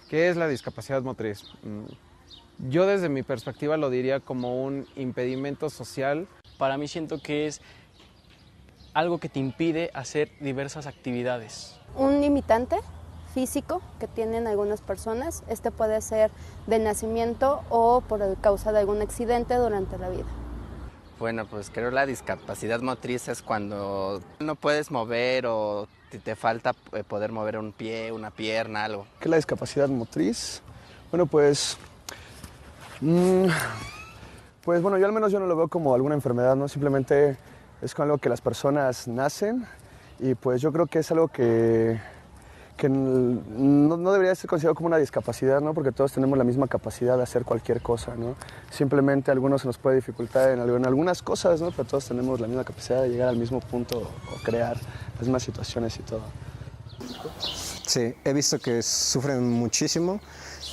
¿Qué es la discapacidad motriz? Yo desde mi perspectiva lo diría como un impedimento social. Para mí siento que es algo que te impide hacer diversas actividades. Un limitante físico que tienen algunas personas, este puede ser de nacimiento o por causa de algún accidente durante la vida. Bueno, pues creo la discapacidad motriz es cuando no puedes mover o te falta poder mover un pie, una pierna, algo. ¿Qué es la discapacidad motriz? Bueno, pues bueno, yo al menos no lo veo como alguna enfermedad, ¿no? Simplemente es con algo que las personas nacen y pues yo creo que es algo que no debería ser considerado como una discapacidad, ¿no? Porque todos tenemos la misma capacidad de hacer cualquier cosa, ¿no? Simplemente a algunos se nos puede dificultar en algunas cosas, ¿no? Pero todos tenemos la misma capacidad de llegar al mismo punto o crear las mismas situaciones y todo. Sí, he visto que sufren muchísimo,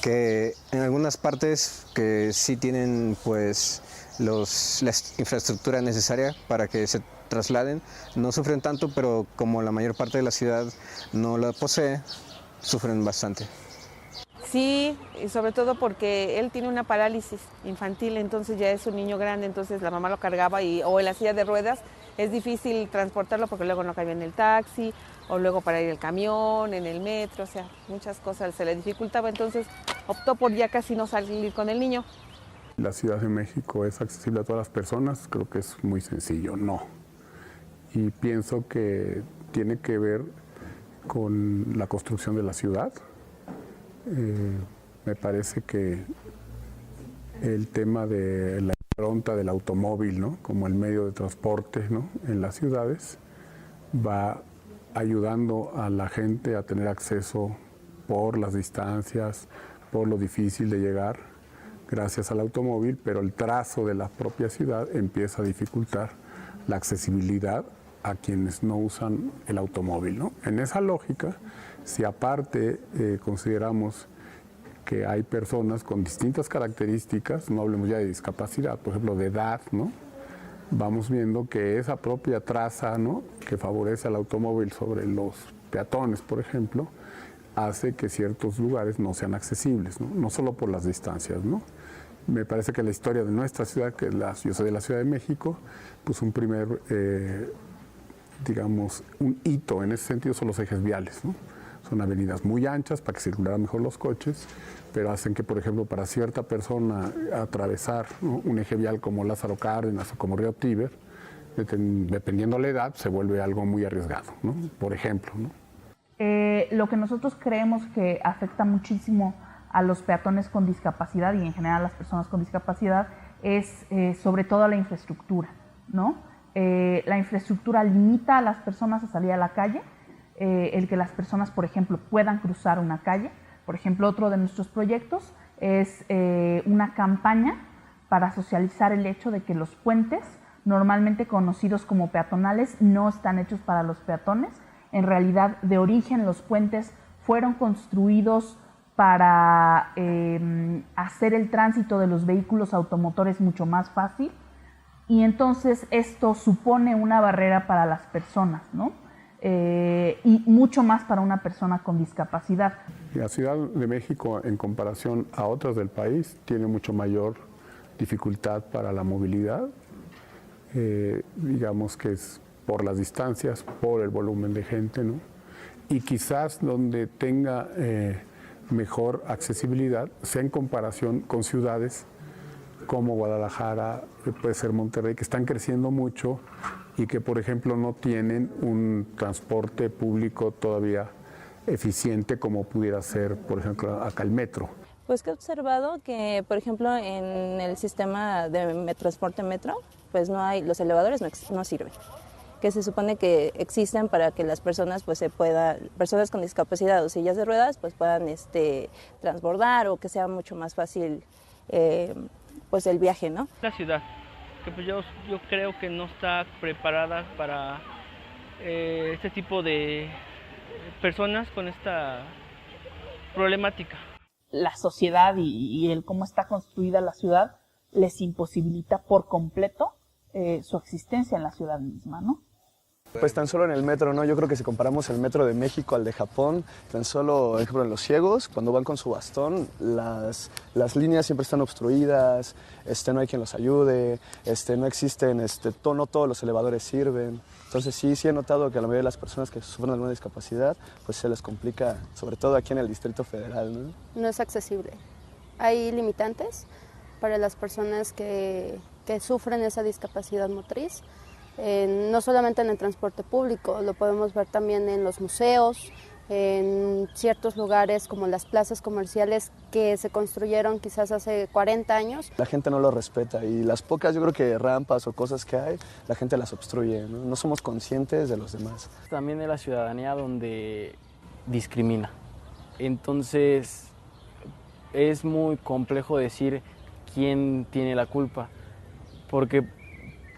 que en algunas partes que sí tienen pues la infraestructura necesaria para que se trasladen, no sufren tanto, pero como la mayor parte de la ciudad no la posee, sufren bastante. Sí, y sobre todo porque él tiene una parálisis infantil, entonces ya es un niño grande, entonces la mamá lo cargaba o en la silla de ruedas es difícil transportarlo porque luego no cabía en el taxi o luego para ir el camión, en el metro, o sea, muchas cosas se le dificultaba, entonces optó por ya casi no salir con el niño. La Ciudad de México es accesible a todas las personas, creo que es muy sencillo, no. Y pienso que tiene que ver con la construcción de la ciudad. Me parece que el tema de la impronta del automóvil, ¿no? Como el medio de transporte, ¿no? En las ciudades va ayudando a la gente a tener acceso por las distancias, por lo difícil de llegar gracias al automóvil, pero el trazo de la propia ciudad empieza a dificultar la accesibilidad a quienes no usan el automóvil, ¿no? En esa lógica, si aparte consideramos que hay personas con distintas características, no hablemos ya de discapacidad, por ejemplo de edad, ¿no? Vamos viendo que esa propia traza, ¿no? Que favorece al automóvil sobre los peatones, por ejemplo, hace que ciertos lugares no sean accesibles, ¿no? No solo por las distancias, ¿no? Me parece que la historia de nuestra ciudad, que yo soy de la Ciudad de México, pues un primer, digamos, un hito en ese sentido son los ejes viales, ¿no? Son avenidas muy anchas para que circularan mejor los coches, pero hacen que, por ejemplo, para cierta persona atravesar, ¿no? Un eje vial como Lázaro Cárdenas o como Río Tíber, dependiendo de la edad, se vuelve algo muy arriesgado, ¿no? Por ejemplo, ¿no? Lo que nosotros creemos que afecta muchísimo a los peatones con discapacidad y en general a las personas con discapacidad es sobre todo la infraestructura, ¿no? La infraestructura limita a las personas a salir a la calle, el que las personas, por ejemplo, puedan cruzar una calle. Por ejemplo, otro de nuestros proyectos es una campaña para socializar el hecho de que los puentes, normalmente conocidos como peatonales, no están hechos para los peatones. En realidad, de origen, los puentes fueron construidos para hacer el tránsito de los vehículos automotores mucho más fácil, y entonces esto supone una barrera para las personas, ¿no? Y mucho más para una persona con discapacidad. La Ciudad de México, en comparación a otras del país, tiene mucho mayor dificultad para la movilidad, digamos que es por las distancias, por el volumen de gente, ¿no? Y quizás donde tenga mejor accesibilidad sea en comparación con ciudades como Guadalajara, puede ser Monterrey, que están creciendo mucho y que, por ejemplo, no tienen un transporte público todavía eficiente como pudiera ser, por ejemplo, acá el metro. Pues que he observado que, por ejemplo, en el sistema de transporte metro, pues no hay, los elevadores no sirven, que se supone que existen para que las personas pues personas con discapacidad o sillas de ruedas pues puedan transbordar o que sea mucho más fácil pues el viaje, ¿no? La ciudad, que pues yo creo que no está preparada para este tipo de personas con esta problemática. La sociedad y el cómo está construida la ciudad les imposibilita por completo su existencia en la ciudad misma, ¿no? Pues tan solo en el metro, ¿no? Yo creo que si comparamos el metro de México al de Japón, tan solo, por ejemplo, en los ciegos, cuando van con su bastón, las líneas siempre están obstruidas, no hay quien los ayude, no existen, no todos los elevadores sirven. Entonces sí he notado que a la mayoría de las personas que sufren alguna discapacidad, pues se les complica, sobre todo aquí en el Distrito Federal, ¿no? No es accesible. Hay limitantes para las personas que sufren esa discapacidad motriz. No solamente en el transporte público, lo podemos ver también en los museos, en ciertos lugares como las plazas comerciales que se construyeron quizás hace 40 años. La gente no lo respeta y las pocas, yo creo que rampas o cosas que hay, la gente las obstruye, ¿no? No somos conscientes de los demás. También de la ciudadanía donde discrimina. Entonces es muy complejo decir quién tiene la culpa, porque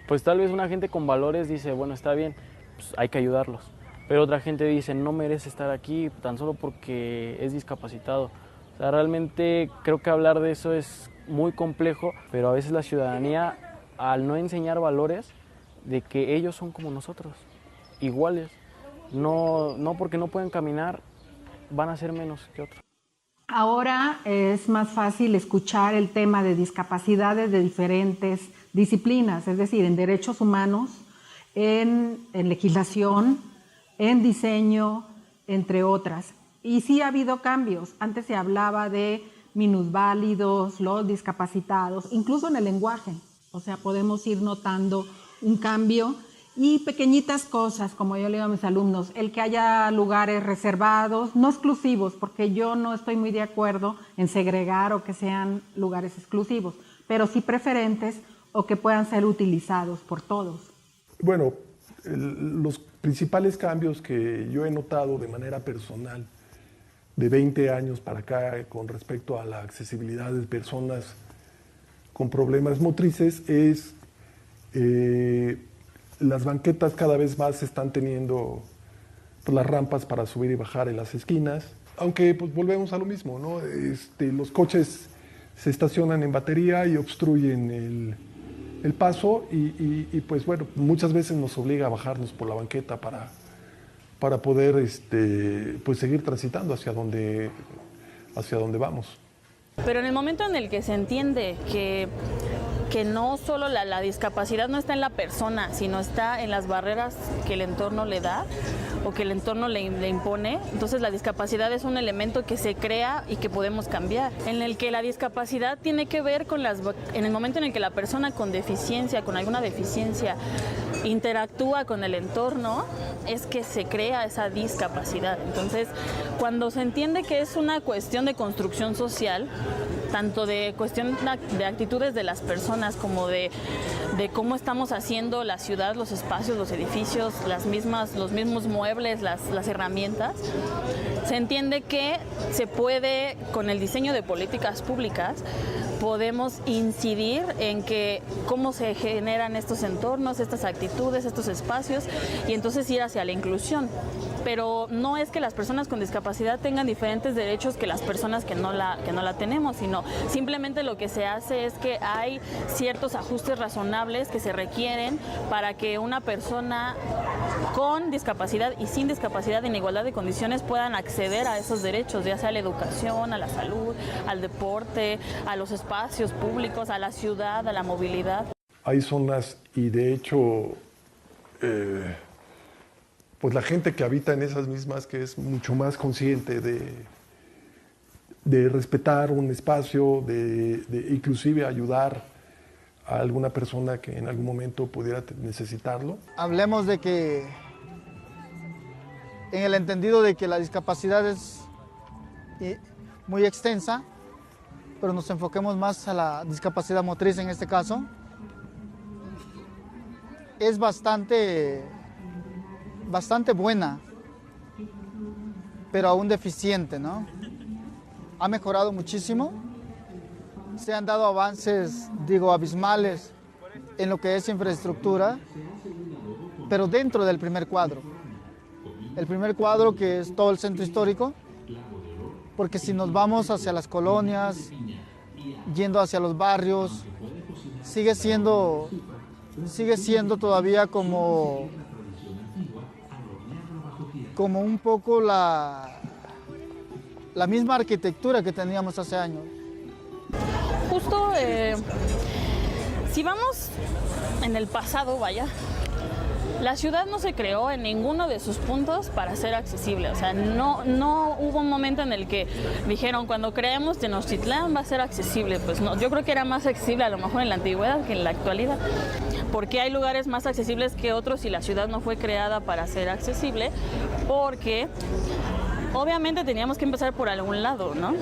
pues tal vez una gente con valores dice, bueno, está bien, pues hay que ayudarlos. Pero otra gente dice, no merece estar aquí tan solo porque es discapacitado. O sea, realmente creo que hablar de eso es muy complejo, pero a veces la ciudadanía, al no enseñar valores de que ellos son como nosotros, iguales, no porque no pueden caminar, van a ser menos que otros. Ahora es más fácil escuchar el tema de discapacidades de diferentes disciplinas, es decir, en derechos humanos, en legislación, en diseño, entre otras. Y sí ha habido cambios. Antes se hablaba de minusválidos, los discapacitados, incluso en el lenguaje. O sea, podemos ir notando un cambio y pequeñitas cosas, como yo le digo a mis alumnos, el que haya lugares reservados, no exclusivos, porque yo no estoy muy de acuerdo en segregar o que sean lugares exclusivos, pero sí preferentes o que puedan ser utilizados por todos. Bueno, los principales cambios que yo he notado de manera personal de 20 años para acá con respecto a la accesibilidad de personas con problemas motrices es las banquetas cada vez más están teniendo pues, las rampas para subir y bajar en las esquinas, aunque pues, volvemos a lo mismo, ¿no? Los coches se estacionan en batería y obstruyen el paso y pues bueno, muchas veces nos obliga a bajarnos por la banqueta para poder pues seguir transitando hacia donde vamos. Pero en el momento en el que se entiende que no solo la discapacidad no está en la persona, sino está en las barreras que el entorno le da o que el entorno le impone, entonces la discapacidad es un elemento que se crea y que podemos cambiar. En el que la discapacidad tiene que ver con en el momento en el que la persona con deficiencia, con alguna deficiencia, interactúa con el entorno, es que se crea esa discapacidad. Entonces, cuando se entiende que es una cuestión de construcción social, tanto de cuestión de actitudes de las personas como de cómo estamos haciendo la ciudad, los espacios, los edificios, los mismos muebles, las herramientas, se entiende que se puede, con el diseño de políticas públicas, podemos incidir en que cómo se generan estos entornos, estas actitudes, estos espacios y entonces ir hacia la inclusión. Pero no es que las personas con discapacidad tengan diferentes derechos que las personas que no la tenemos, sino simplemente lo que se hace es que hay ciertos ajustes razonables que se requieren para que una persona con discapacidad y sin discapacidad en igualdad de condiciones puedan acceder a esos derechos, ya sea a la educación, a la salud, al deporte, a los espacios públicos, a la ciudad, a la movilidad. Hay zonas y de hecho pues la gente que habita en esas mismas que es mucho más consciente de respetar un espacio, de inclusive ayudar a alguna persona que en algún momento pudiera necesitarlo. Hablemos de que en el entendido de que la discapacidad es muy extensa, pero nos enfoquemos más a la discapacidad motriz en este caso. Es bastante buena, pero aún deficiente, ¿no? Ha mejorado muchísimo, se han dado avances, abismales en lo que es infraestructura, pero dentro del primer cuadro. El primer cuadro que es todo el centro histórico, porque si nos vamos hacia las colonias, yendo hacia los barrios, sigue siendo todavía como como un poco la misma arquitectura que teníamos hace años. Justo, si vamos en el pasado, vaya, la ciudad no se creó en ninguno de sus puntos para ser accesible. O sea, no hubo un momento en el que dijeron, cuando creemos Tenochtitlán va a ser accesible. Pues no, yo creo que era más accesible a lo mejor en la antigüedad que en la actualidad. Porque hay lugares más accesibles que otros y la ciudad no fue creada para ser accesible, porque obviamente teníamos que empezar por algún lado, ¿no?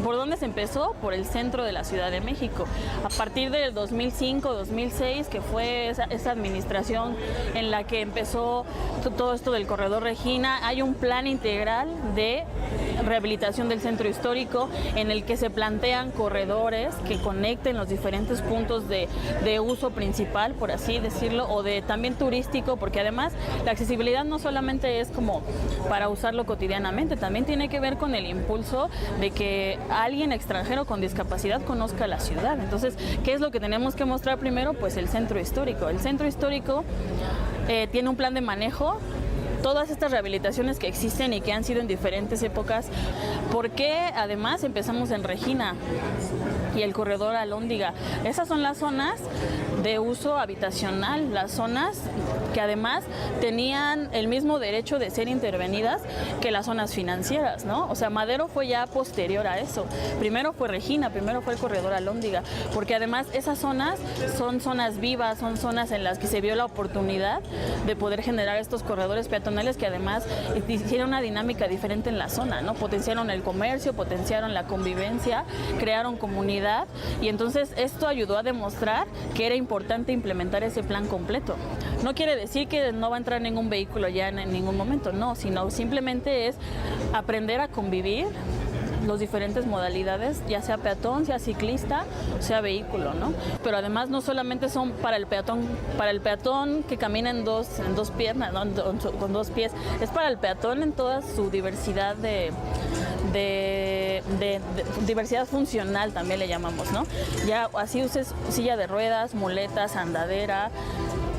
¿Por dónde se empezó? Por el centro de la Ciudad de México. A partir del 2005-2006, que fue esa administración en la que empezó todo esto del Corredor Regina, hay un plan integral de rehabilitación del centro histórico en el que se plantean corredores que conecten los diferentes puntos de uso principal, por así decirlo, o de también turístico, porque además la accesibilidad no solamente es como para usarlo cotidianamente, también tiene que ver con el impulso de que alguien extranjero con discapacidad conozca la ciudad. Entonces, ¿qué es lo que tenemos que mostrar primero? Pues el centro histórico. El centro histórico tiene un plan de manejo. Todas estas rehabilitaciones que existen y que han sido en diferentes épocas, ¿por qué además empezamos en Regina y el corredor Alhóndiga? Esas son las zonas de uso habitacional, las zonas que además tenían el mismo derecho de ser intervenidas que las zonas financieras, ¿no? O sea, Madero fue ya posterior a eso. Primero fue Regina, primero fue el corredor Alhóndiga, porque además esas zonas son zonas vivas, son zonas en las que se vio la oportunidad de poder generar estos corredores peatonales que además hicieron una dinámica diferente en la zona, ¿no? Potenciaron el comercio, potenciaron la convivencia, crearon comunidad, y entonces esto ayudó a demostrar que era importante implementar ese plan completo. No quiere decir que no va a entrar ningún vehículo ya en ningún momento, no, sino simplemente es aprender a convivir los diferentes modalidades, ya sea peatón, sea ciclista, sea vehículo, ¿no? Pero además no solamente son para el peatón que camina en dos piernas, ¿no? Con dos pies, es para el peatón en toda su diversidad de diversidad funcional, también le llamamos, ¿no? Ya así uses silla de ruedas, muletas, andadera.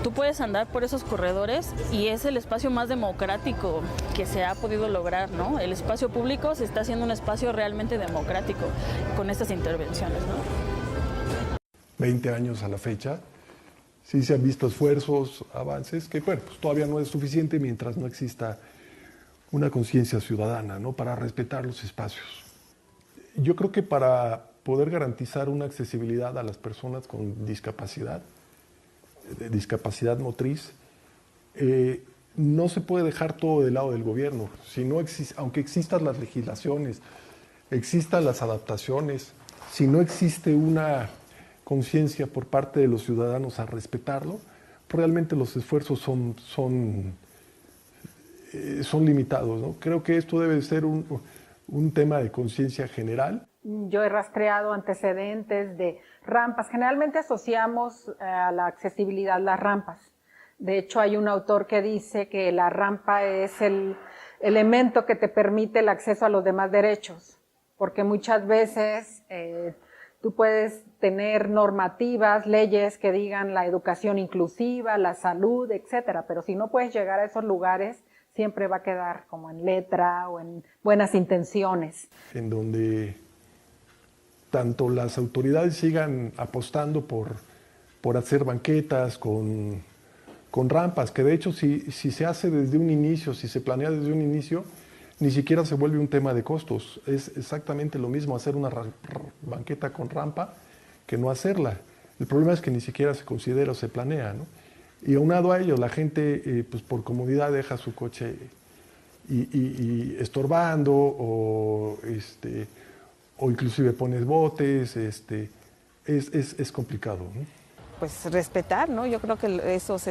Tú puedes andar por esos corredores y es el espacio más democrático que se ha podido lograr, ¿no? El espacio público se está haciendo un espacio realmente democrático con estas intervenciones, ¿no? 20 años a la fecha, sí se han visto esfuerzos, avances, que bueno, pues todavía no es suficiente mientras no exista una conciencia ciudadana, ¿no? Para respetar los espacios. Yo creo que para poder garantizar una accesibilidad a las personas con discapacidad motriz, no se puede dejar todo del lado del gobierno. Si no aunque existan las legislaciones, existan las adaptaciones, si no existe una conciencia por parte de los ciudadanos a respetarlo, realmente los esfuerzos son limitados, ¿no? Creo que esto debe ser un tema de conciencia general. Yo he rastreado antecedentes de rampas. Generalmente asociamos a la accesibilidad las rampas. De hecho, hay un autor que dice que la rampa es el elemento que te permite el acceso a los demás derechos, porque muchas veces tú puedes tener normativas, leyes que digan la educación inclusiva, la salud, etcétera, pero si no puedes llegar a esos lugares, siempre va a quedar como en letra o en buenas intenciones. En donde tanto las autoridades sigan apostando por hacer banquetas con rampas, que de hecho si se hace desde un inicio, si se planea desde un inicio, ni siquiera se vuelve un tema de costos. Es exactamente lo mismo hacer una banqueta con rampa que no hacerla. El problema es que ni siquiera se considera o se planea, ¿no? Y aunado a ello, la gente pues por comodidad deja su coche y estorbando o inclusive pones botes, es complicado, ¿no? Pues respetar, ¿no? Yo creo que esos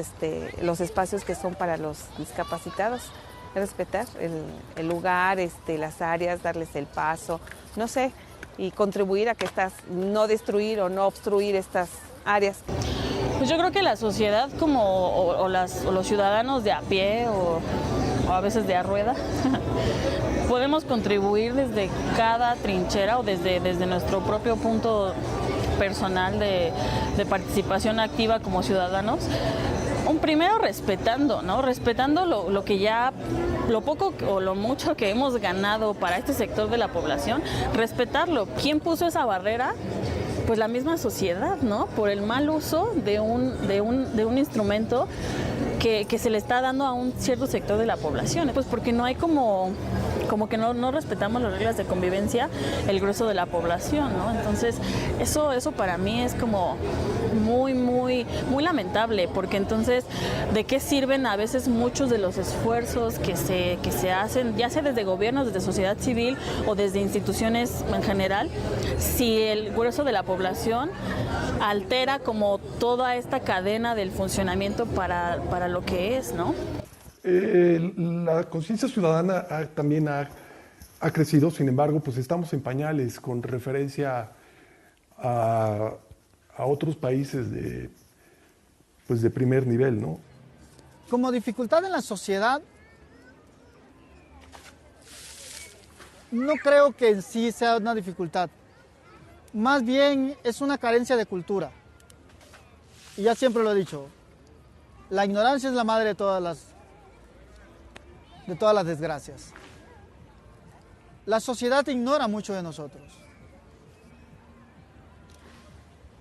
los espacios que son para los discapacitados, respetar el lugar, las áreas, darles el paso, no sé, y contribuir a que no destruir o no obstruir estas áreas. Pues yo creo que la sociedad o los ciudadanos de a pie o a veces de a rueda podemos contribuir desde cada trinchera o desde nuestro propio punto personal de participación activa como ciudadanos. Primero respetando, ¿no? Respetando lo que ya lo poco o lo mucho que hemos ganado para este sector de la población, respetarlo. ¿Quién puso esa barrera? Pues la misma sociedad, ¿no? Por el mal uso de un instrumento que se le está dando a un cierto sector de la población. Pues porque no hay como que no respetamos las reglas de convivencia el grueso de la población, ¿no? Entonces, eso para mí es como muy lamentable, porque entonces, ¿de qué sirven a veces muchos de los esfuerzos que se hacen, ya sea desde gobiernos, desde sociedad civil o desde instituciones en general, si el grueso de la población altera como toda esta cadena del funcionamiento para lo que es, ¿no? La conciencia ciudadana también ha crecido, sin embargo, pues estamos en pañales con referencia a otros países de primer nivel, ¿no? Como dificultad en la sociedad, no creo que en sí sea una dificultad. Más bien es una carencia de cultura. Y ya siempre lo he dicho, la ignorancia es la madre de todas las desgracias. La sociedad ignora mucho de nosotros.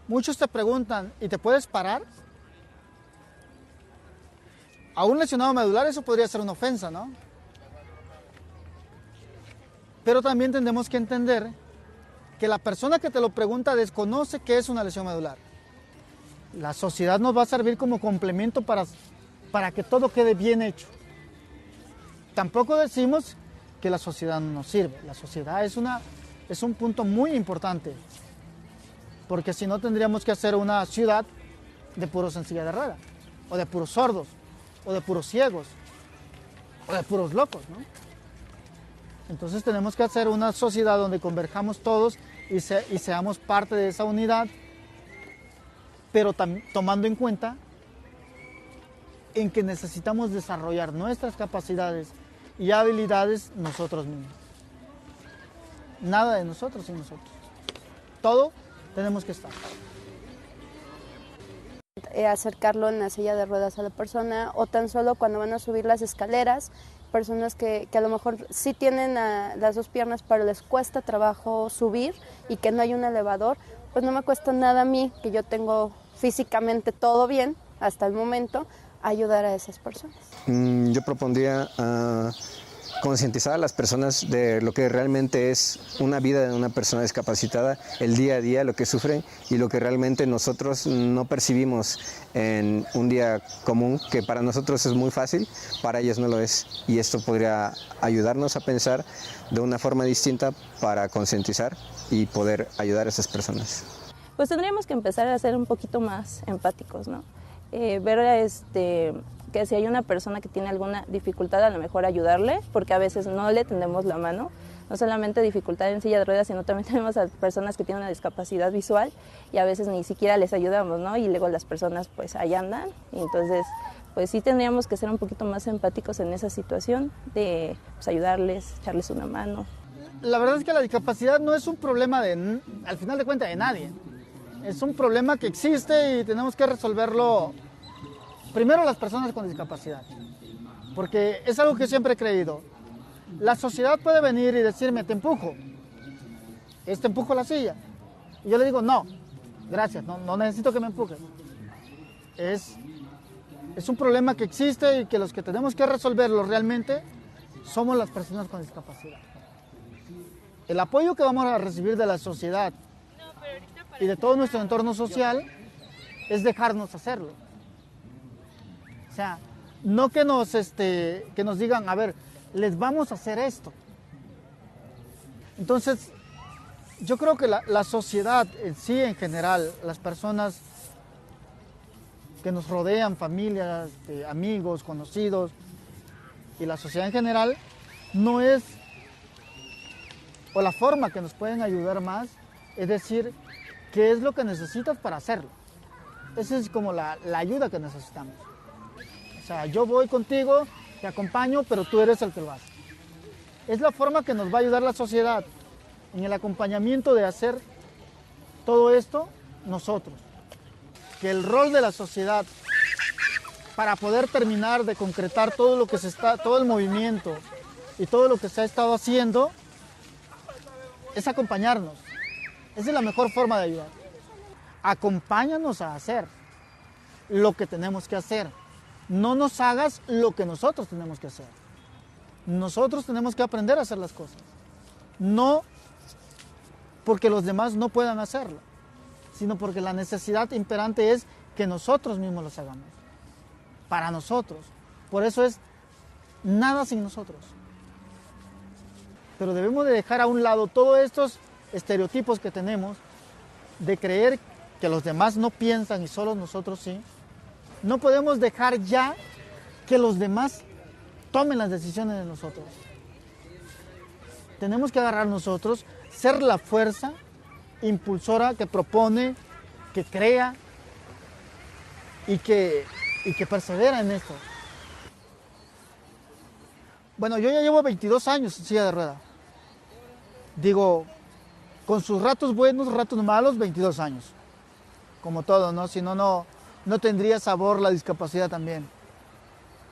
Muchos te preguntan, ¿y te puedes parar? A un lesionado medular eso podría ser una ofensa, ¿no? Pero también tenemos que entender que la persona que te lo pregunta desconoce qué es una lesión medular. La sociedad nos va a servir como complemento para que todo quede bien hecho. Tampoco decimos que la sociedad no nos sirve. La sociedad es un punto muy importante, porque si no tendríamos que hacer una ciudad de puros en silla de ruedas, o de puros sordos, o de puros ciegos, o de puros locos, ¿no? Entonces tenemos que hacer una sociedad donde converjamos todos y seamos parte de esa unidad, pero tomando en cuenta en que necesitamos desarrollar nuestras capacidades y habilidades nosotros mismos. Nada de nosotros sin nosotros. Todo tenemos que estar. Acercarlo en la silla de ruedas a la persona, o tan solo cuando van a subir las escaleras, personas que a lo mejor sí tienen las dos piernas pero les cuesta trabajo subir y que no hay un elevador, pues no me cuesta nada a mí, que yo tengo físicamente todo bien hasta el momento, ayudar a esas personas. Yo propondría concientizar a las personas de lo que realmente es una vida de una persona discapacitada, el día a día, lo que sufren y lo que realmente nosotros no percibimos en un día común, que para nosotros es muy fácil, para ellos no lo es. Y esto podría ayudarnos a pensar de una forma distinta para concientizar y poder ayudar a esas personas. Pues tendríamos que empezar a ser un poquito más empáticos, ¿no? Ver que si hay una persona que tiene alguna dificultad, a lo mejor ayudarle, porque a veces no le tendemos la mano, no solamente dificultad en silla de ruedas, sino también tenemos a personas que tienen una discapacidad visual y a veces ni siquiera les ayudamos, ¿no? Y luego las personas pues ahí andan, y entonces pues sí tendríamos que ser un poquito más empáticos en esa situación, de pues, ayudarles, echarles una mano. La verdad es que la discapacidad no es un problema al final de cuentas, de nadie. Es un problema que existe y tenemos que resolverlo primero las personas con discapacidad, porque es algo que siempre he creído. La sociedad puede venir y decirme, te empujo, te empujo la silla. Y yo le digo, no, gracias, no necesito que me empujes. Es un problema que existe y que los que tenemos que resolverlo realmente somos las personas con discapacidad. El apoyo que vamos a recibir de la sociedad y de todo nuestro entorno social es dejarnos hacerlo. O sea, no que nos digan, a ver, les vamos a hacer esto. Entonces, yo creo que la sociedad en sí, en general, las personas que nos rodean, familias, amigos, conocidos, y la sociedad en general, no es, o la forma que nos pueden ayudar más, es decir, qué es lo que necesitas para hacerlo. Esa es como la ayuda que necesitamos. O sea, yo voy contigo, te acompaño, pero tú eres el que lo hace. Es la forma que nos va a ayudar la sociedad en el acompañamiento de hacer todo esto nosotros. Que el rol de la sociedad para poder terminar de concretar todo lo que todo el movimiento y todo lo que se ha estado haciendo, es acompañarnos. Esa es la mejor forma de ayudar. Acompáñanos a hacer lo que tenemos que hacer. No nos hagas lo que nosotros tenemos que hacer. Nosotros tenemos que aprender a hacer las cosas. No porque los demás no puedan hacerlo, sino porque la necesidad imperante es que nosotros mismos los hagamos. Para nosotros. Por eso es nada sin nosotros. Pero debemos de dejar a un lado todos estos estereotipos que tenemos de creer que los demás no piensan y solo nosotros sí. No podemos dejar ya que los demás tomen las decisiones de nosotros. Tenemos que agarrar nosotros, ser la fuerza impulsora que propone, que crea y que persevera en esto. Bueno, yo ya llevo 22 años en silla de ruedas. Digo, con sus ratos buenos, ratos malos, 22 años. Como todo, ¿no? Si no, no tendría sabor la discapacidad también.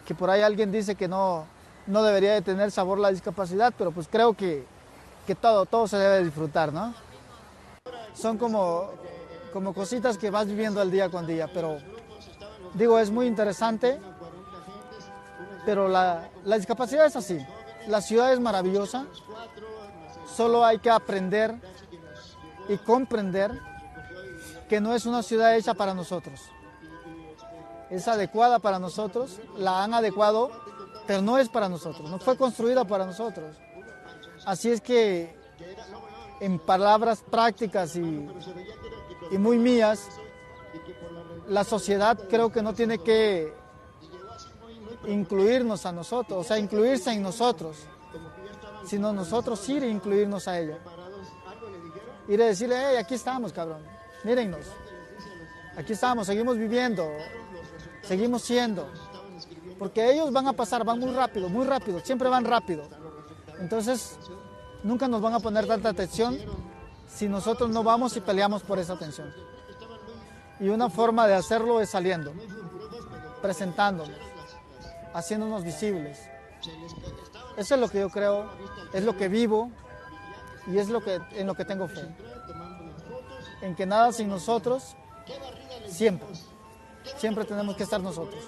Que por ahí alguien dice que no debería de tener sabor la discapacidad, pero pues creo que todo se debe disfrutar, ¿no? Son como cositas que vas viviendo al día con día, pero digo, es muy interesante, pero la discapacidad es así. La ciudad es maravillosa, solo hay que aprender y comprender que no es una ciudad hecha para nosotros. Es adecuada para nosotros, la han adecuado, pero no es para nosotros, no fue construida para nosotros. Así es que, en palabras prácticas y muy mías, la sociedad creo que no tiene que incluirnos a nosotros, o sea, incluirse en nosotros, sino nosotros ir a incluirnos a ella. Ir a decirle, hey, aquí estamos, cabrón, mírennos, aquí estamos, seguimos viviendo, seguimos siendo, porque ellos van a pasar, van muy rápido, siempre van rápido. Entonces, nunca nos van a poner tanta atención si nosotros no vamos y peleamos por esa atención. Y una forma de hacerlo es saliendo, presentándonos, haciéndonos visibles. Eso es lo que yo creo, es lo que vivo y es en lo que tengo fe. En que nada sin nosotros, siempre tenemos que estar nosotros.